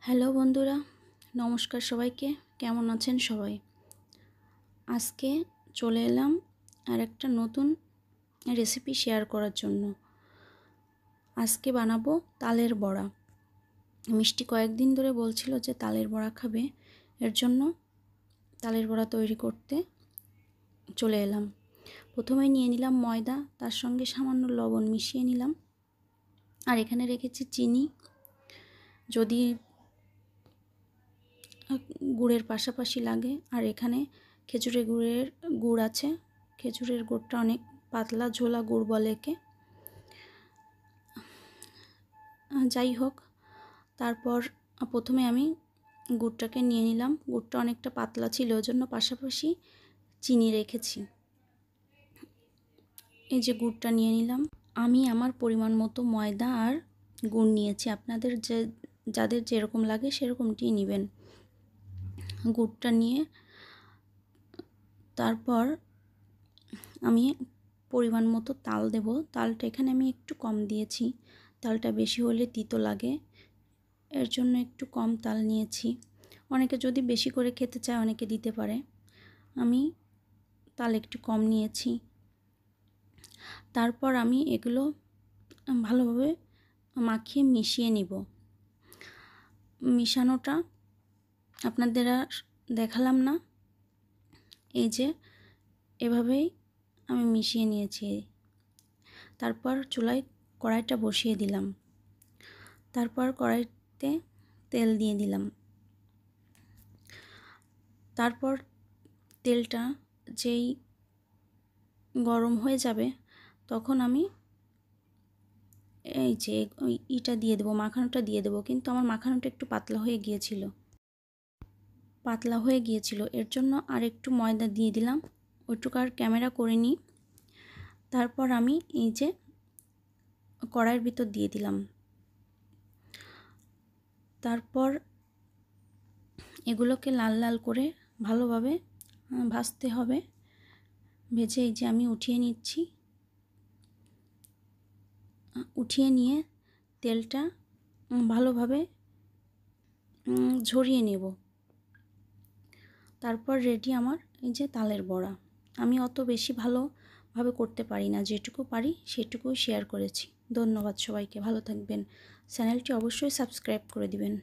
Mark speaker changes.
Speaker 1: Hello বন্ধুরা, নমস্কার সবাইকে। কেমন আছেন সবাই? আজকে চলে এলাম আর একটা নতুন রেসিপি শেয়ার করার জন্য। আজকে বানাবো তালের বড়া। মিষ্টি কয়েকদিন ধরে বলছিল যে তালের বড়া খাবে, এর জন্য তালের বড়া তৈরি করতে চলে এলাম। প্রথমে নিয়ে নিলাম ময়দা, তার সঙ্গে সামান্য লবণ মিশিয়ে নিলাম। আর এখানে রেখেছি চিনি। যদি গুড়ের পাশাপাশি লাগে, আর এখানে খেজুরের গুড় আছে। খেজুরের গুড়টা অনেক পাতলা ঝোলা গুড় বলে একে। যাই হোক, তারপর প্রথমে আমি গুড়টাকে নিয়ে নিলাম। গুড়টা অনেকটা পাতলা ছিল, ওই জন্য পাশাপাশি চিনি রেখেছি। এই যে গুড়টা নিয়ে নিলাম। আমি আমার পরিমাণ মতো ময়দা আর গুড় নিয়েছি। আপনাদের যাদের যেরকম লাগে সেরকমটিই নেবেন। গুড়টা নিয়ে তারপর আমি পরিমাণ মতো তাল দেব। তালটা এখানে আমি একটু কম দিয়েছি, তালটা বেশি হলে তিতো লাগে, এর জন্য একটু কম তাল নিয়েছি। অনেকে যদি বেশি করে খেতে চায় অনেকে দিতে পারে, আমি তাল একটু কম নিয়েছি। তারপর আমি এগুলো ভালোভাবে মাখিয়ে মিশিয়ে নিব। মিশানোটা আপনাদের আর দেখালাম না। এই যে এভাবেই আমি মিশিয়ে নিয়েছি। তারপর চুলায় কড়াইটা বসিয়ে দিলাম। তারপর কড়াইতে তেল দিয়ে দিলাম। তারপর তেলটা যেই গরম হয়ে যাবে তখন আমি এই যে ইটা দিয়ে দেবো, মাখানোটা দিয়ে দেবো। কিন্তু আমার মাখানোটা একটু পাতলা হয়ে গিয়েছিল, এর জন্য আর একটু ময়দা দিয়ে দিলাম। ওইটুকু আর ক্যামেরা করিনি। তারপর আমি এই যে কড়াইয়ের ভিতর দিয়ে দিলাম। তারপর এগুলোকে লাল লাল করে ভালোভাবে ভাজতে হবে। ভেজে এই যে আমি উঠিয়ে নিচ্ছি। উঠিয়ে নিয়ে তেলটা ভালোভাবে ঝরিয়ে নেব। তারপর রেডি আমার এই যে তালের বড়া। আমি অত বেশি ভালোভাবে করতে পারি না, যেটুকু পারি সেটুকুই শেয়ার করেছি। ধন্যবাদ সবাইকে, ভালো থাকবেন। চ্যানেলটি অবশ্যই সাবস্ক্রাইব করে দিবেন।